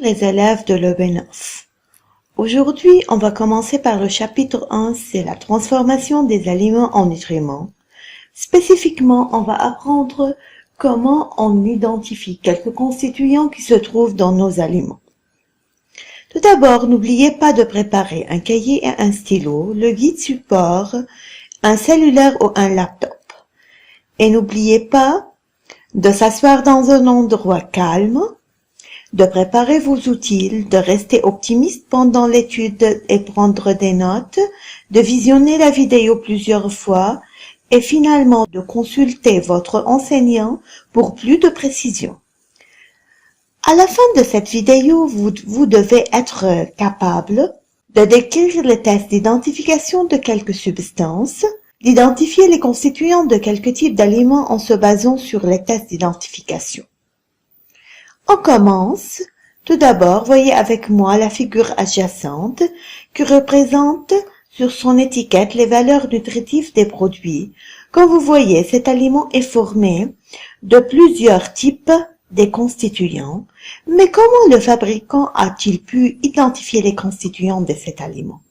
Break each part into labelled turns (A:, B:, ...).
A: Les élèves de l'EB9. Aujourd'hui, on va commencer par le chapitre 1, c'est la transformation des aliments en nutriments. Spécifiquement, on va apprendre comment on identifie quelques constituants qui se trouvent dans nos aliments. Tout d'abord, n'oubliez pas de préparer un cahier et un stylo, le guide support, un cellulaire ou un laptop. Et n'oubliez pas de s'asseoir dans un endroit calme, de préparer vos outils, de rester optimiste pendant l'étude et prendre des notes, de visionner la vidéo plusieurs fois et finalement de consulter votre enseignant pour plus de précision. À la fin de cette vidéo, vous devez être capable de décrire les tests d'identification de quelques substances, d'identifier les constituants de quelques types d'aliments en se basant sur les tests d'identification. On commence. Tout d'abord, voyez avec moi la figure adjacente qui représente sur son étiquette les valeurs nutritives des produits. Comme vous voyez, cet aliment est formé de plusieurs types de constituants. Mais comment le fabricant a-t-il pu identifier les constituants de cet aliment?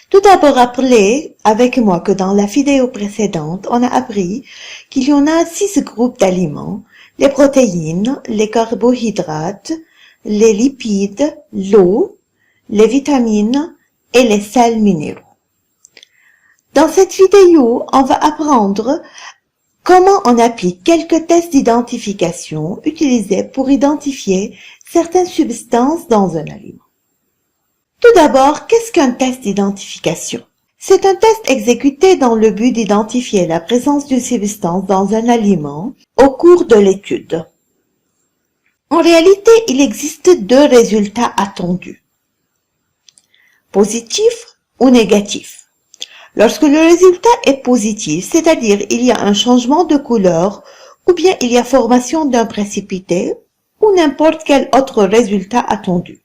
A: Tout d'abord, rappelez avec moi que dans la vidéo précédente, on a appris qu'il y en a 6 groupes d'aliments: les protéines, les carbohydrates, les lipides, l'eau, les vitamines et les sels minéraux. Dans cette vidéo, on va apprendre comment on applique quelques tests d'identification utilisés pour identifier certaines substances dans un aliment. Tout d'abord, qu'est-ce qu'un test d'identification? C'est un test exécuté dans le but d'identifier la présence d'une substance dans un aliment au cours de l'étude. En réalité, il existe 2 résultats attendus: positif ou négatif. Lorsque le résultat est positif, c'est-à-dire il y a un changement de couleur ou bien il y a formation d'un précipité ou n'importe quel autre résultat attendu.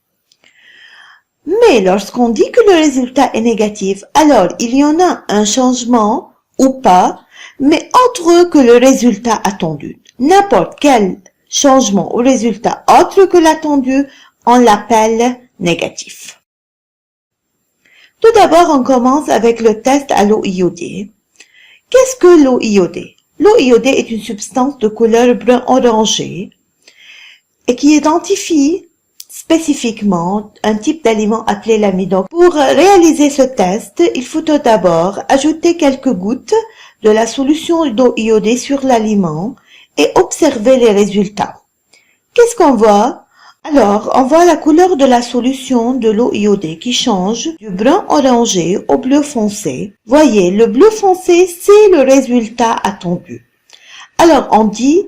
A: Mais lorsqu'on dit que le résultat est négatif, alors il y en a un changement ou pas, mais autre que le résultat attendu. N'importe quel changement ou résultat autre que l'attendu, on l'appelle négatif. Tout d'abord, on commence avec le test à l'eau iodée. Qu'est-ce que l'eau iodée? L'eau iodée est une substance de couleur brun orangé et qui identifie spécifiquement un type d'aliment appelé l'amidon. Pour réaliser ce test, il faut tout d'abord ajouter quelques gouttes de la solution d'eau iodée sur l'aliment et observer les résultats. Qu'est-ce qu'on voit? Alors, on voit la couleur de la solution de l'eau iodée qui change du brun orangé au bleu foncé. Voyez, le bleu foncé, c'est le résultat attendu. Alors, on dit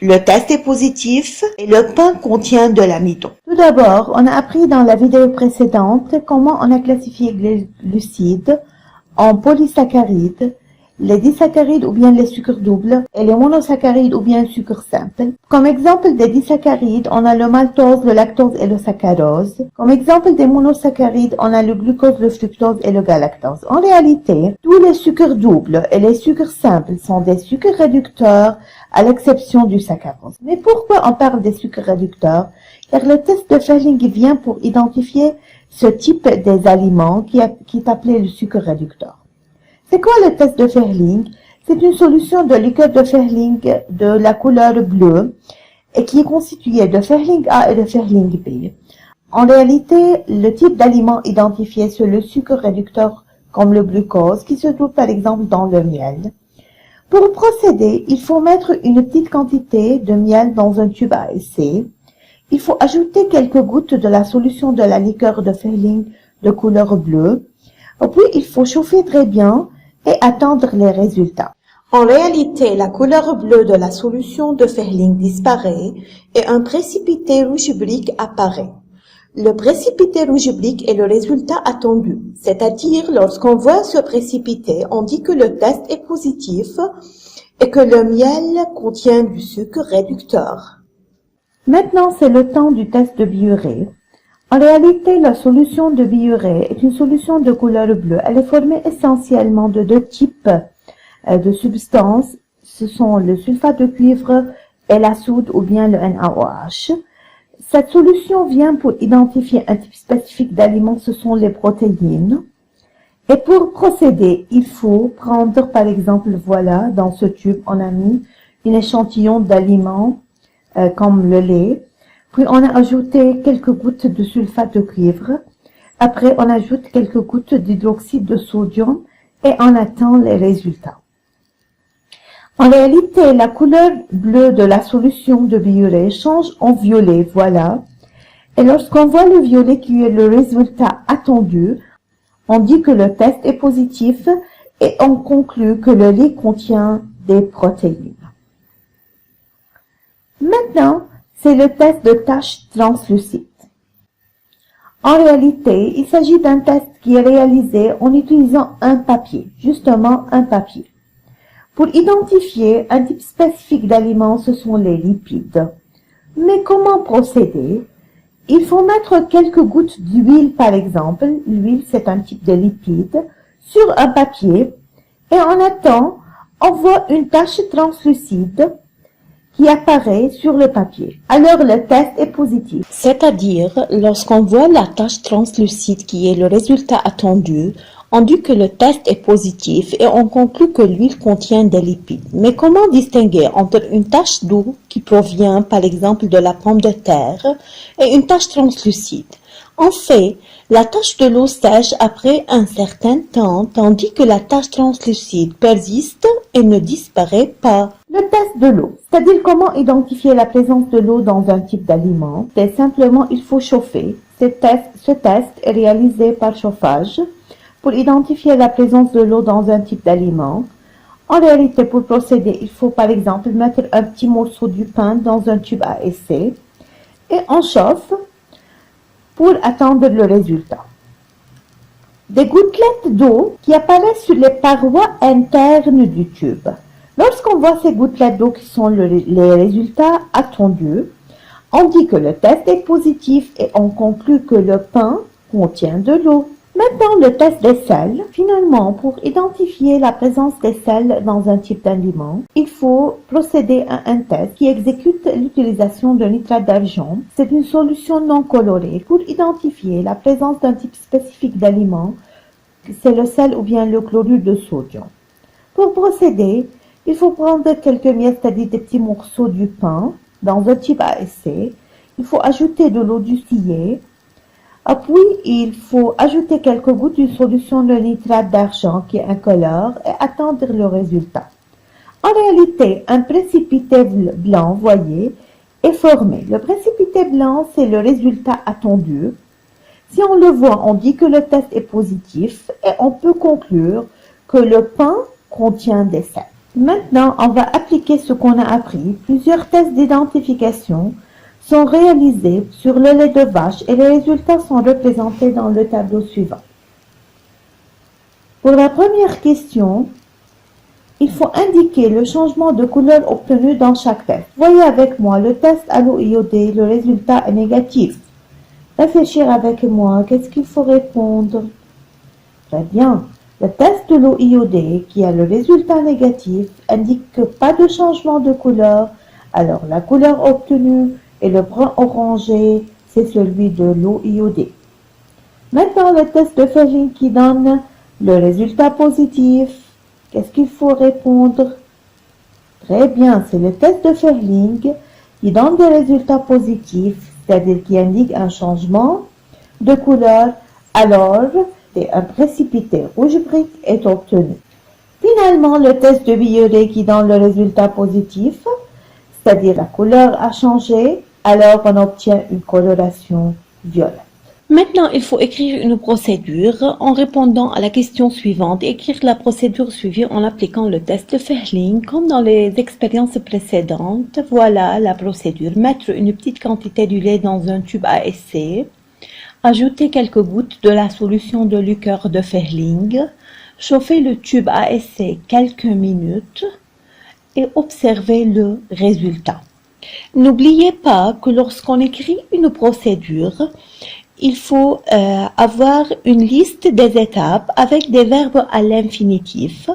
A: le test est positif et le pain contient de l'amidon. Tout d'abord, on a appris dans la vidéo précédente comment on a classifié les glucides en polysaccharides, les disaccharides ou bien les sucres doubles et les monosaccharides ou bien sucres simples. Comme exemple des disaccharides, on a le maltose, le lactose et le saccharose. Comme exemple des monosaccharides, on a le glucose, le fructose et le galactose. En réalité, tous les sucres doubles et les sucres simples sont des sucres réducteurs à l'exception du saccharose. Mais pourquoi on parle des sucres réducteurs? Car le test de Ferling vient pour identifier ce type des aliments qui est appelé le sucre réducteur. C'est quoi le test de Ferling? C'est une solution de liqueur de Ferling de la couleur bleue et qui est constituée de Ferling A et de Ferling B. En réalité, le type d'aliment identifié c'est le sucre réducteur comme le glucose qui se trouve par exemple dans le miel. Pour procéder, il faut mettre une petite quantité de miel dans un tube à essai. Il faut ajouter quelques gouttes de la solution de la liqueur de Ferling de couleur bleue. Puis, il faut chauffer très bien et attendre les résultats. En réalité, la couleur bleue de la solution de Ferling disparaît et un précipité rouge brique apparaît. Le précipité rouge brique est le résultat attendu, c'est-à-dire lorsqu'on voit ce précipité, on dit que le test est positif et que le miel contient du sucre réducteur. Maintenant, c'est le temps du test de biurée. En réalité, la solution de biurée est une solution de couleur bleue. Elle est formée essentiellement de 2 types de substances. Ce sont le sulfate de cuivre et la soude ou bien le NaOH. Cette solution vient pour identifier un type spécifique d'aliment, ce sont les protéines. Et pour procéder, il faut prendre, par exemple, voilà, dans ce tube, on a mis un échantillon d'aliments comme le lait. Puis on a ajouté quelques gouttes de sulfate de cuivre. Après, on ajoute quelques gouttes d'hydroxyde de sodium et on attend les résultats. En réalité, la couleur bleue de la solution de biurée change en violet, voilà. Et lorsqu'on voit le violet qui est le résultat attendu, on dit que le test est positif et on conclut que le lait contient des protéines. Maintenant, c'est le test de taches translucides. En réalité, il s'agit d'un test qui est réalisé en utilisant un papier, justement un papier. Pour identifier un type spécifique d'aliment, ce sont les lipides. Mais comment procéder? Il faut mettre quelques gouttes d'huile, par exemple. L'huile, c'est un type de lipide, sur un papier. Et en attendant, on voit une tache translucide qui apparaît sur le papier. Alors, le test est positif.
B: C'est-à-dire, lorsqu'on voit la tache translucide qui est le résultat attendu, on dit que le test est positif et on conclut que l'huile contient des lipides. Mais comment distinguer entre une tache d'eau qui provient par exemple de la pomme de terre et une tache translucide? En fait, la tache de l'eau sèche après un certain temps, tandis que la tache translucide persiste et ne disparaît pas.
A: Le test de l'eau, c'est-à-dire comment identifier la présence de l'eau dans un type d'aliment. C'est simplement, il faut chauffer. Ce test est réalisé par chauffage pour identifier la présence de l'eau dans un type d'aliment. En réalité, pour procéder, il faut par exemple mettre un petit morceau du pain dans un tube à essai et on chauffe pour attendre le résultat. Des gouttelettes d'eau qui apparaissent sur les parois internes du tube. Lorsqu'on voit ces gouttelettes d'eau qui sont les résultats attendus, on dit que le test est positif et on conclut que le pain contient de l'eau. Maintenant, le test des sels. Finalement, pour identifier la présence des sels dans un type d'aliment, il faut procéder à un test qui exécute l'utilisation de nitrate d'argent. C'est une solution non colorée pour identifier la présence d'un type spécifique d'aliment. C'est le sel ou bien le chlorure de sodium. Pour procéder, il faut prendre quelques miettes, c'est-à-dire des petits morceaux du pain, dans un tube à essai. Il faut ajouter de l'eau distillée. Puis, il faut ajouter quelques gouttes d'une solution de nitrate d'argent qui est incolore et attendre le résultat. En réalité, un précipité blanc, voyez, est formé. Le précipité blanc, c'est le résultat attendu. Si on le voit, on dit que le test est positif et on peut conclure que le pain contient des sels. Maintenant, on va appliquer ce qu'on a appris. Plusieurs tests d'identification sont réalisés sur le lait de vache et les résultats sont représentés dans le tableau suivant. Pour la première question, il faut indiquer le changement de couleur obtenu dans chaque test. Voyez avec moi le test à l'eau iodée, le résultat est négatif. Réfléchir avec moi, qu'est-ce qu'il faut répondre? Très bien. Le test de l'eau iodée, qui a le résultat négatif, indique que pas de changement de couleur. Alors, la couleur obtenue et le brun orangé, c'est celui de l'eau iodée. Maintenant, le test de Ferling qui donne le résultat positif. Qu'est-ce qu'il faut répondre? Très bien, c'est le test de Ferling qui donne des résultats positifs, c'est-à-dire qui indique un changement de couleur. Alors, un précipité rouge brique est obtenu. Finalement, le test de Biolay qui donne le résultat positif, c'est-à-dire la couleur a changé, alors on obtient une coloration violette.
B: Maintenant, il faut écrire une procédure en répondant à la question suivante. Écrire la procédure suivie en appliquant le test de Ferling, comme dans les expériences précédentes. Voilà la procédure. Mettre une petite quantité du lait dans un tube à essai. Ajouter quelques gouttes de la solution de liqueur de Ferling. Chauffer le tube à essai quelques minutes et observer le résultat. N'oubliez pas que lorsqu'on écrit une procédure, il faut avoir une liste des étapes avec des verbes à l'infinitif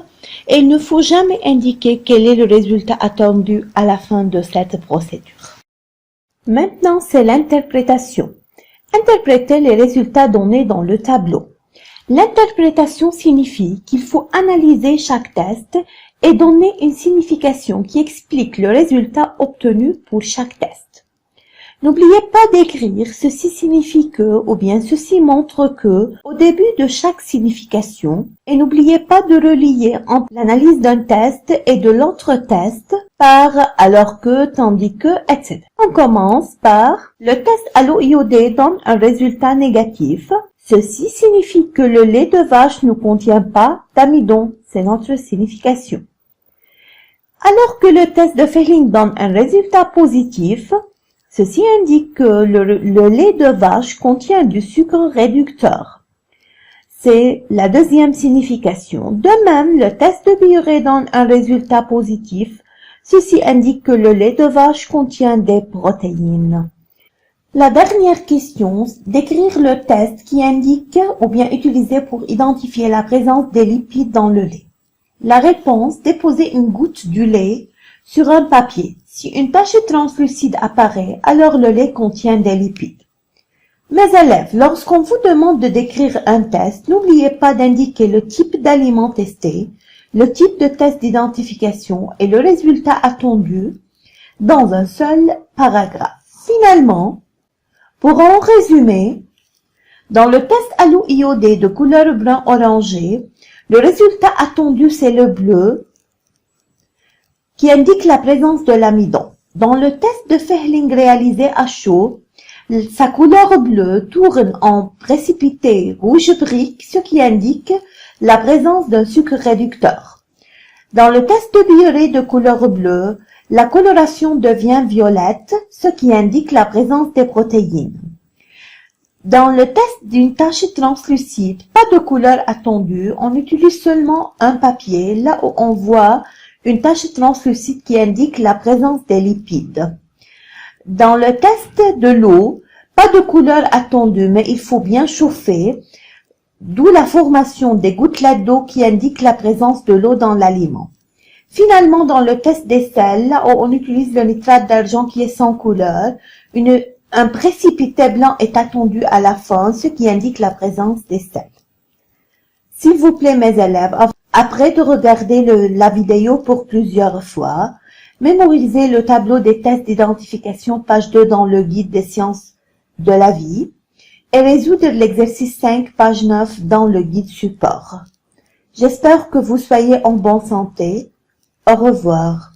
B: et il ne faut jamais indiquer quel est le résultat attendu à la fin de cette procédure. Maintenant, c'est l'interprétation. Interpréter les résultats donnés dans le tableau. L'interprétation signifie qu'il faut analyser chaque test et donner une signification qui explique le résultat obtenu pour chaque test. N'oubliez pas d'écrire ceci signifie que ou bien ceci montre que au début de chaque signification et n'oubliez pas de relier entre l'analyse d'un test et de l'autre test par alors que, tandis que, etc. On commence par le test à l'eau iodée donne un résultat négatif. Ceci signifie que le lait de vache ne contient pas d'amidon, c'est notre signification. Alors que le test de Fehling donne un résultat positif, ceci indique que le lait de vache contient du sucre réducteur. C'est la deuxième signification. De même, le test de Biuret donne un résultat positif. Ceci indique que le lait de vache contient des protéines. La dernière question, d'écrire le test qui indique ou bien utilisé pour identifier la présence des lipides dans le lait. La réponse, déposer une goutte du lait sur un papier. Si une tache translucide apparaît, alors le lait contient des lipides. Mes élèves, lorsqu'on vous demande de décrire un test, n'oubliez pas d'indiquer le type d'aliment testé, le type de test d'identification et le résultat attendu dans un seul paragraphe. Finalement, pour en résumer, dans le test à l'eau iodée de couleur brun orangé, le résultat attendu c'est le bleu qui indique la présence de l'amidon. Dans le test de Fehling réalisé à chaud, sa couleur bleue tourne en précipité rouge brique, ce qui indique la présence d'un sucre réducteur. Dans le test de Biuret de couleur bleue, la coloration devient violette, ce qui indique la présence des protéines. Dans le test d'une tache translucide, pas de couleur attendue, on utilise seulement un papier, là où on voit une tache translucide qui indique la présence des lipides. Dans le test de l'eau, pas de couleur attendue, mais il faut bien chauffer, d'où la formation des gouttelettes d'eau qui indiquent la présence de l'eau dans l'aliment. Finalement, dans le test des sels, là où on utilise le nitrate d'argent qui est sans couleur, un précipité blanc est attendu à la fin, ce qui indique la présence des sels. S'il vous plaît, mes élèves, après de regarder la vidéo pour plusieurs fois, mémorisez le tableau des tests d'identification, page 2 dans le guide des sciences de la vie, et résoudre l'exercice 5, page 9 dans le guide support. J'espère que vous soyez en bonne santé. Au revoir.